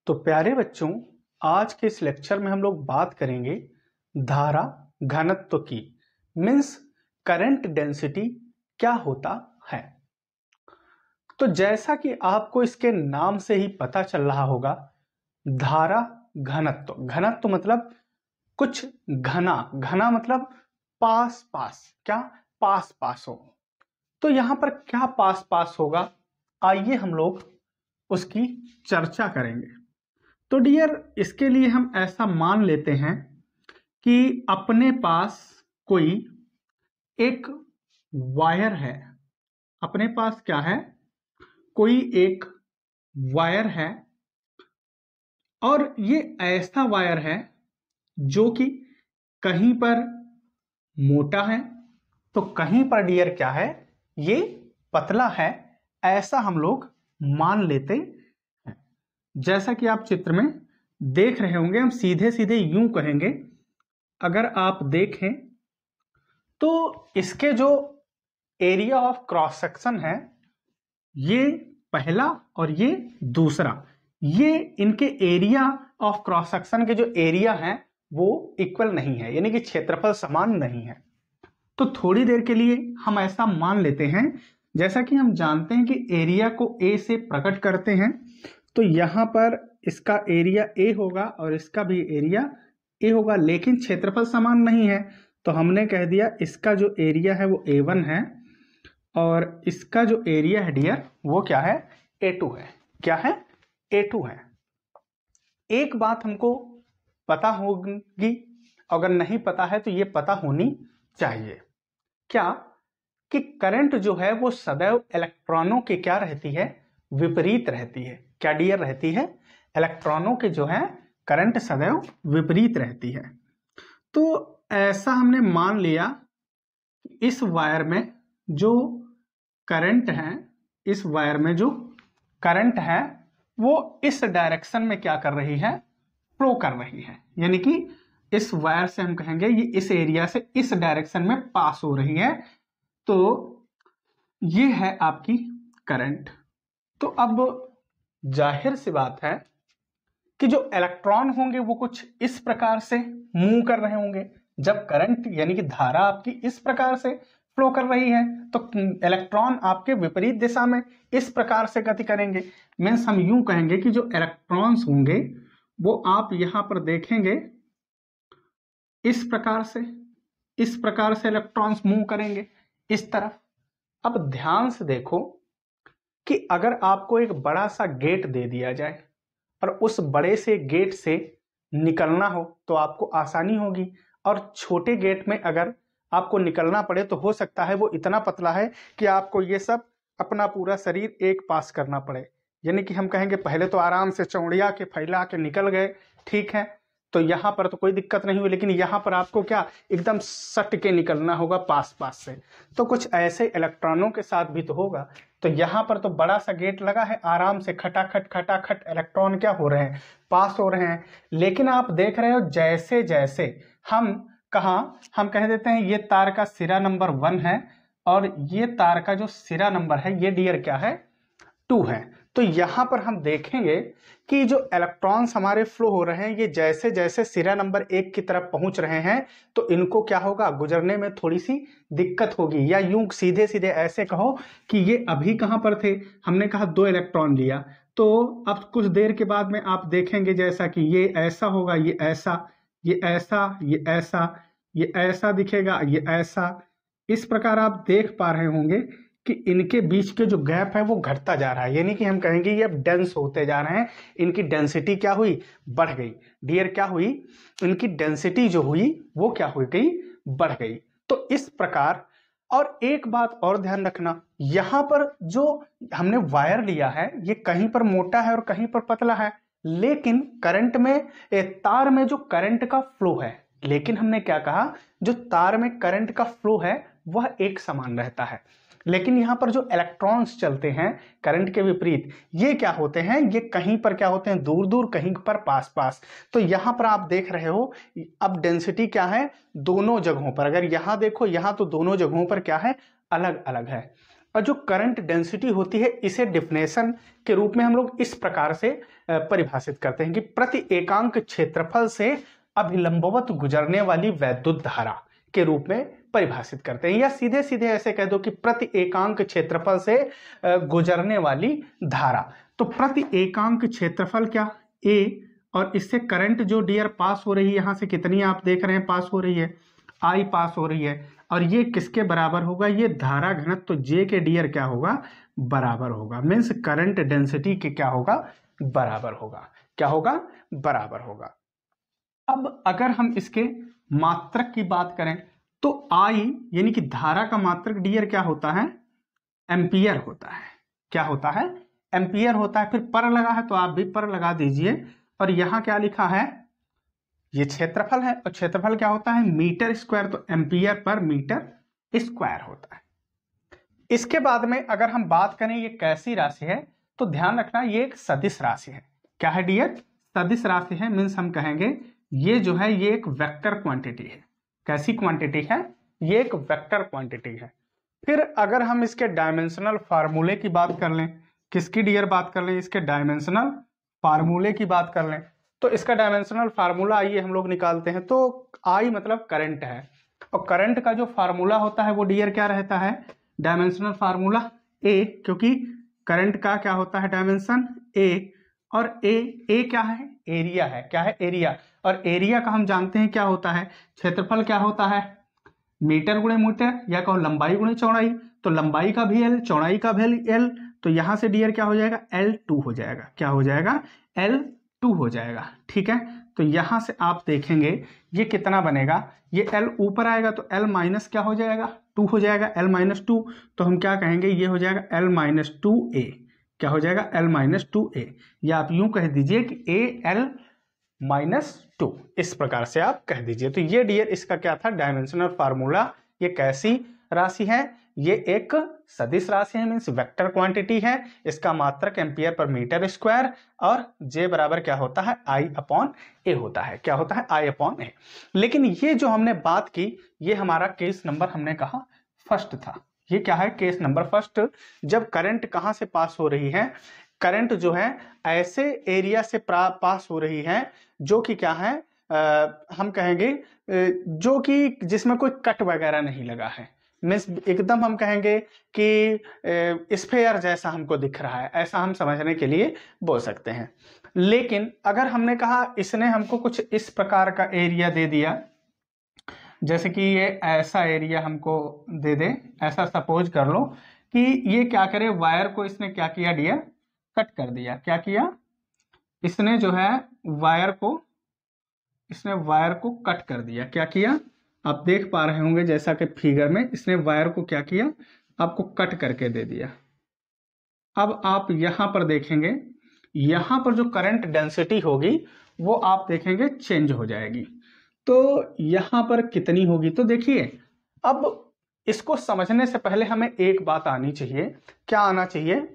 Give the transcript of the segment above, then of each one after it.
तो प्यारे बच्चों, आज के इस लेक्चर में हम लोग बात करेंगे धारा घनत्व की। मीन्स करंट डेंसिटी क्या होता है। तो जैसा कि आपको इसके नाम से ही पता चल रहा होगा, धारा घनत्व। घनत्व मतलब कुछ घना, घना मतलब पास पास, क्या पास पास हो। तो यहां पर क्या पास पास होगा, आइए हम लोग उसकी चर्चा करेंगे। तो डियर, इसके लिए हम ऐसा मान लेते हैं कि अपने पास कोई एक वायर है। अपने पास क्या है, कोई एक वायर है, और ये ऐसा वायर है जो कि कहीं पर मोटा है तो कहीं पर डियर क्या है, ये पतला है। ऐसा हम लोग मान लेते हैं। जैसा कि आप चित्र में देख रहे होंगे, हम सीधे सीधे यूं कहेंगे। अगर आप देखें तो इसके जो एरिया ऑफ क्रॉस सेक्शन है, ये पहला और ये दूसरा, ये इनके एरिया ऑफ क्रॉस सेक्शन के जो एरिया है वो इक्वल नहीं है, यानी कि क्षेत्रफल समान नहीं है। तो थोड़ी देर के लिए हम ऐसा मान लेते हैं। जैसा कि हम जानते हैं कि एरिया को ए से प्रकट करते हैं, तो यहां पर इसका एरिया ए होगा और इसका भी एरिया ए होगा, लेकिन क्षेत्रफल समान नहीं है। तो हमने कह दिया इसका जो एरिया है वो A1 है और इसका जो एरिया है डियर वो क्या है, A2 है। क्या है, A2 है। एक बात हमको पता होगी, अगर नहीं पता है तो ये पता होनी चाहिए, क्या कि करंट जो है वो सदैव इलेक्ट्रॉनों के क्या रहती है, विपरीत रहती है। क्या डियर रहती है, इलेक्ट्रॉनों के जो है करंट सदैव विपरीत रहती है। तो ऐसा हमने मान लिया, इस वायर में जो करंट है, इस वायर में जो करंट है वो इस डायरेक्शन में क्या कर रही है, फ्लो कर रही है। यानी कि इस वायर से हम कहेंगे ये इस एरिया से इस डायरेक्शन में पास हो रही है। तो ये है आपकी करंट। तो अब जाहिर सी बात है कि जो इलेक्ट्रॉन होंगे वो कुछ इस प्रकार से मूव कर रहे होंगे। जब करंट यानी कि धारा आपकी इस प्रकार से फ्लो कर रही है तो इलेक्ट्रॉन आपके विपरीत दिशा में इस प्रकार से गति करेंगे। मीन्स हम यूं कहेंगे कि जो इलेक्ट्रॉन्स होंगे वो आप यहां पर देखेंगे इस प्रकार से इलेक्ट्रॉन्स मूव करेंगे इस तरफ। अब ध्यान से देखो कि अगर आपको एक बड़ा सा गेट दे दिया जाए और उस बड़े से गेट से निकलना हो तो आपको आसानी होगी, और छोटे गेट में अगर आपको निकलना पड़े तो हो सकता है वो इतना पतला है कि आपको ये सब अपना पूरा शरीर एक पास करना पड़े। यानी कि हम कहेंगे पहले तो आराम से चौड़िया के फैला के निकल गए, ठीक है, तो यहां पर तो कोई दिक्कत नहीं हुई, लेकिन यहां पर आपको क्या एकदम सट के निकलना होगा पास पास से। तो कुछ ऐसे इलेक्ट्रॉनों के साथ भी तो होगा। तो यहां पर तो बड़ा सा गेट लगा है, आराम से खटाखट इलेक्ट्रॉन क्या हो रहे हैं, पास हो रहे हैं। लेकिन आप देख रहे हो जैसे जैसे हम कह देते हैं ये तार का सिरा नंबर 1 है और ये तार का जो सिरा नंबर है ये डियर क्या है, 2 है। तो यहां पर हम देखेंगे कि जो इलेक्ट्रॉन्स हमारे फ्लो हो रहे हैं ये जैसे जैसे सिरा नंबर 1 की तरफ पहुंच रहे हैं तो इनको क्या होगा, गुजरने में थोड़ी सी दिक्कत होगी। या यूं सीधे सीधे ऐसे कहो कि ये अभी कहां पर थे, हमने कहा 2 इलेक्ट्रॉन लिया, तो अब कुछ देर के बाद में आप देखेंगे जैसा कि ये ऐसा होगा, ये ऐसा, ये ऐसा, ये ऐसा, ये ऐसा दिखेगा, ये ऐसा। इस प्रकार आप देख पा रहे होंगे कि इनके बीच के जो गैप है वो घटता जा रहा है। यानी कि हम कहेंगे ये अब डेंस होते जा रहे हैं। इनकी डेंसिटी क्या हुई, बढ़ गई। डियर क्या हुई, इनकी डेंसिटी जो हुई वो क्या हो गई, बढ़ गई। तो इस प्रकार, और एक बात और ध्यान रखना, यहां पर जो हमने वायर लिया है ये कहीं पर मोटा है और कहीं पर पतला है, लेकिन करंट में तार में जो करंट का फ्लो है, लेकिन हमने क्या कहा, जो तार में करंट का फ्लो है वह एक समान रहता है। लेकिन यहां पर जो इलेक्ट्रॉन्स चलते हैं करंट के विपरीत, ये क्या होते हैं, ये कहीं पर क्या होते हैं, दूर दूर, कहीं पर पास पास। तो यहां पर आप देख रहे हो अब डेंसिटी क्या है दोनों जगहों पर। अगर यहां देखो, यहां तो दोनों जगहों पर क्या है, अलग अलग है। और जो करंट डेंसिटी होती है इसे डिफिनेशन के रूप में हम लोग इस प्रकार से परिभाषित करते हैं कि प्रति एकांक क्षेत्रफल से अभिलंबवत गुजरने वाली वैद्युत धारा के रूप में परिभाषित करते हैं, या सीधे सीधे ऐसे कह दो कि प्रति एकांक क्षेत्रफल से गुजरने वाली धारा। तो प्रति एकांक क्षेत्रफल क्या A, और इससे करंट जो डियर पास हो रही है, यहां से कितनी आप देख रहे हैं पास हो रही है, I पास हो रही है, और ये किसके बराबर होगा, ये धारा घनत्व तो J के डियर क्या होगा, बराबर होगा। मीन्स करंट डेंसिटी के क्या होगा, बराबर होगा। क्या होगा, बराबर होगा। अब अगर हम इसके मात्रक की बात करें तो I यानी कि धारा का मात्रक डियर क्या होता है, एम्पियर होता है। क्या होता है, एम्पियर होता है। फिर पर लगा है तो आप भी पर लगा दीजिए, और यहां क्या लिखा है, ये क्षेत्रफल है, और क्षेत्रफल क्या होता है, मीटर स्क्वायर, तो एम्पियर पर मीटर स्क्वायर होता है। इसके बाद में अगर हम बात करें ये कैसी राशि है, तो ध्यान रखना ये एक सदिश राशि है। क्या है डियर, सदिश राशि है। मीन्स हम कहेंगे ये जो है ये एक वेक्टर क्वांटिटी है। कैसी क्वांटिटी है, ये एक वेक्टर क्वांटिटी है। फिर अगर हम इसके डायमेंशनल फार्मूले की बात कर लें, किसकी डियर बात कर लें, इसके डायमेंशनल फार्मूले की बात कर लें, तो इसका डायमेंशनल फार्मूला आइए हम लोग निकालते हैं। तो आई मतलब करंट है, और करंट का जो फार्मूला होता है वो डियर क्या रहता है, डायमेंशनल फार्मूला ए, क्योंकि करंट का क्या होता है डायमेंशन ए, और ए क्या है, एरिया है। क्या है, एरिया। और एरिया का हम जानते हैं क्या होता है, क्षेत्रफल क्या होता है, मीटर गुणे मीटर, या कहो लंबाई गुणे चौड़ाई। तो लंबाई का भी एल, चौड़ाई का भी एल, तो यहां से डियर क्या हो जाएगा, L2 हो जाएगा। क्या हो जाएगा, L2 हो जाएगा। ठीक है, तो यहां से आप देखेंगे ये कितना बनेगा, ये L ऊपर आएगा तो L माइनस क्या हो जाएगा, 2 हो जाएगा, L-2। तो हम क्या कहेंगे, ये हो जाएगा L-2A। क्या हो जाएगा, L-2A, या आप यूं कह दीजिए कि AL-2, इस प्रकार से आप कह दीजिए। तो ये डियर इसका क्या था, डायमेंशनल फार्मूला। ये कैसी राशि है, ये एक सदिश राशि है, मीन्स वेक्टर क्वांटिटी है। इसका मात्रक एम्पियर पर मीटर स्क्वायर, और J बराबर क्या होता है, I/A होता है। क्या होता है, I/A। लेकिन ये जो हमने बात की, ये हमारा केस नंबर हमने कहा फर्स्ट था। ये क्या है, केस नंबर फर्स्ट। जब करंट कहां से पास हो रही है, करंट जो है ऐसे एरिया से पास हो रही है जो कि क्या है, हम कहेंगे जो कि जिसमें कोई कट वगैरह नहीं लगा है। मीन्स एकदम हम कहेंगे कि स्फेयर जैसा हमको दिख रहा है, ऐसा हम समझने के लिए बोल सकते हैं। लेकिन अगर हमने कहा इसने हमको कुछ इस प्रकार का एरिया दे दिया, जैसे कि ये ऐसा एरिया हमको दे दे, ऐसा सपोज कर लो कि ये क्या करे, वायर को इसने क्या किया डियर, कट कर दिया। क्या किया, इसने जो है वायर को कट कर दिया। क्या किया, आप देख पा रहे होंगे जैसा कि फिगर में, इसने वायर को क्या किया, आपको कट करके दे दिया। अब आप यहां पर देखेंगे, यहां पर जो करंट डेंसिटी होगी वो आप देखेंगे चेंज हो जाएगी। तो यहां पर कितनी होगी, तो देखिए अब इसको समझने से पहले हमें एक बात आनी चाहिए। क्या आना चाहिए,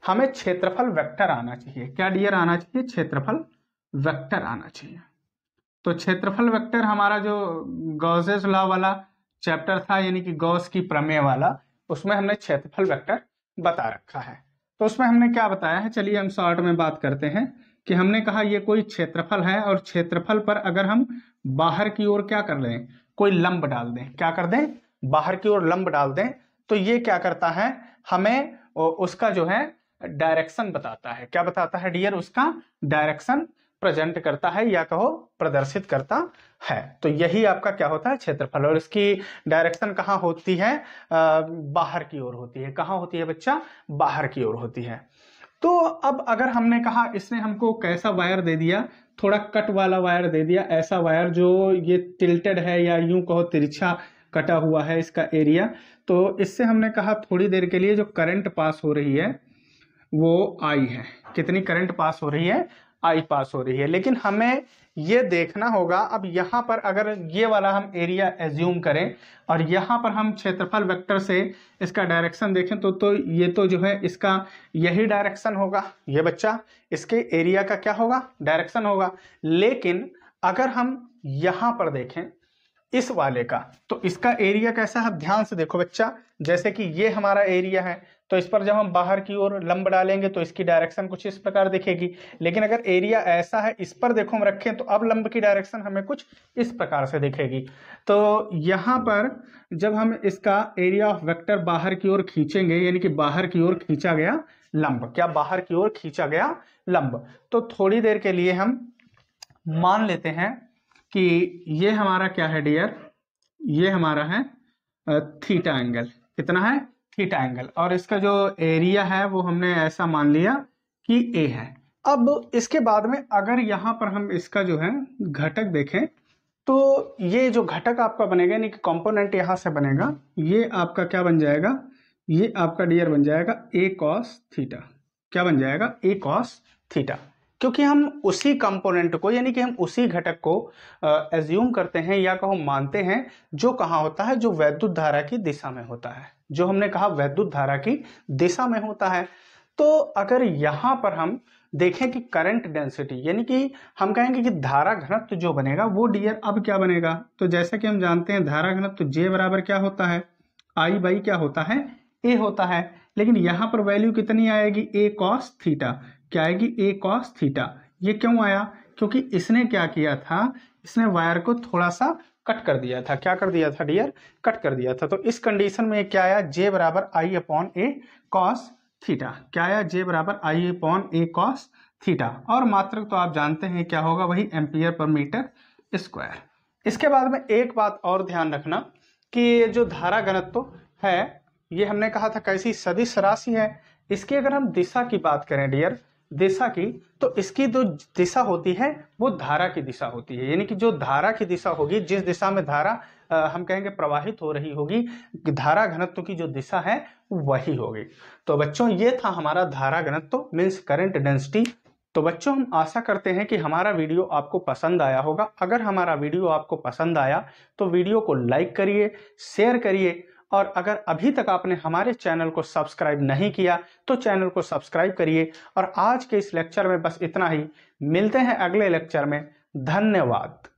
हमें क्षेत्रफल वेक्टर आना चाहिए। क्या डियर आना चाहिए, क्षेत्रफल वेक्टर आना चाहिए। तो क्षेत्रफल वेक्टर हमारा जो गॉसेस लॉ वाला चैप्टर था, यानी कि गॉस की प्रमेय वाला, उसमें हमने क्षेत्रफल वेक्टर बता रखा है। तो उसमें हमने क्या बताया है, चलिए हम शॉर्ट में बात करते हैं कि हमने कहा ये कोई क्षेत्रफल है, और क्षेत्रफल पर अगर हम बाहर की ओर क्या कर लें, कोई लंब डाल दें। क्या कर दें, बाहर की ओर लंब डाल दें, तो ये क्या करता है, हमें उसका जो है डायरेक्शन बताता है। क्या बताता है डियर, उसका डायरेक्शन प्रेजेंट करता है, या कहो प्रदर्शित करता है। तो यही आपका क्या होता है, क्षेत्रफल। और इसकी डायरेक्शन कहाँ होती है, बाहर की ओर होती है। कहाँ होती है बच्चा, बाहर की ओर होती है। तो अब अगर हमने कहा इसने हमको कैसा वायर दे दिया, थोड़ा कट वाला वायर दे दिया, ऐसा वायर जो ये टिल्टेड है, या यूं कहो तिरछा कटा हुआ है इसका एरिया, तो इससे हमने कहा थोड़ी देर के लिए जो करंट पास हो रही है वो आई है। कितनी करंट पास हो रही है, आई पास हो रही है। लेकिन हमें ये देखना होगा, अब यहाँ पर अगर ये वाला हम एरिया एज्यूम करें, और यहाँ पर हम क्षेत्रफल वेक्टर से इसका डायरेक्शन देखें, तो ये तो जो है इसका यही डायरेक्शन होगा। ये बच्चा इसके एरिया का क्या होगा, डायरेक्शन होगा। लेकिन अगर हम यहाँ पर देखें, इस वाले का, तो इसका एरिया कैसा है, ध्यान से देखो बच्चा। जैसे कि ये हमारा एरिया है, तो इस पर जब हम बाहर की ओर लंब डालेंगे तो इसकी डायरेक्शन कुछ इस प्रकार दिखेगी। लेकिन अगर एरिया ऐसा है, इस पर देखो हम रखें, तो अब लंब की डायरेक्शन हमें कुछ इस प्रकार से दिखेगी। तो यहाँ पर जब हम इसका एरिया ऑफ वेक्टर बाहर की ओर खींचेंगे, यानी कि बाहर की ओर खींचा गया लंब, क्या बाहर की ओर खींचा गया लंब, तो थोड़ी देर के लिए हम मान लेते हैं कि ये हमारा क्या है डियर, ये हमारा है थीटा एंगल। कितना है, थीटा एंगल, और इसका जो एरिया है वो हमने ऐसा मान लिया कि ए है। अब इसके बाद में अगर यहाँ पर हम इसका जो है घटक देखें, तो ये जो घटक आपका बनेगा, यानी कि कंपोनेंट यहाँ से बनेगा, ये आपका क्या बन जाएगा, ये आपका डियर बन जाएगा ए कॉस थीटा। क्या बन जाएगा, ए कॉस थीटा, क्योंकि हम उसी कंपोनेंट को, यानी कि हम उसी घटक को एज्यूम करते हैं या कहो मानते हैं, जो कहाँ होता है, जो वैद्युत धारा की दिशा में होता है, जो हमने कहा वैद्युत धारा की दिशा में होता है। तो अगर यहाँ पर हम देखें कि करंट डेंसिटी, यानी कि हम कहेंगे कि धारा घनत्व जो बनेगा वो डियर अब क्या बनेगा, तो जैसा कि हम जानते हैं धारा घनत्व J बराबर क्या होता है, I बाई क्या होता है, A होता है। लेकिन यहाँ पर वैल्यू कितनी आएगी, A cos थीटा। क्या आएगी, A cos थीटा। ये क्यों आया, क्योंकि इसने क्या किया था, इसने वायर को थोड़ा सा कट कर दिया था। क्या कर दिया था डियर, कट कर दिया था। तो इस कंडीशन में क्या आया, J बराबर I upon A cos theta. क्या आया, J बराबर I upon A cos theta, और मात्रक तो आप जानते हैं क्या होगा, वही एम्पियर पर मीटर स्क्वायर। इसके बाद में एक बात और ध्यान रखना कि ये जो धारा घनत्व है, ये हमने कहा था कैसी सदिश राशि है। इसकी अगर हम दिशा की बात करें डियर, दिशा की, तो इसकी जो दिशा होती है वो धारा की दिशा होती है, यानी कि जो धारा की दिशा होगी, जिस दिशा में धारा हम कहेंगे प्रवाहित हो रही होगी, धारा घनत्व की जो दिशा है वही होगी। तो बच्चों ये था हमारा धारा घनत्व मीन्स करंट डेंसिटी। तो बच्चों हम आशा करते हैं कि हमारा वीडियो आपको पसंद आया होगा। अगर हमारा वीडियो आपको पसंद आया तो वीडियो को लाइक करिए, शेयर करिए, और अगर अभी तक आपने हमारे चैनल को सब्सक्राइब नहीं किया तो चैनल को सब्सक्राइब करिए। और आज के इस लेक्चर में बस इतना ही, मिलते हैं अगले लेक्चर में। धन्यवाद।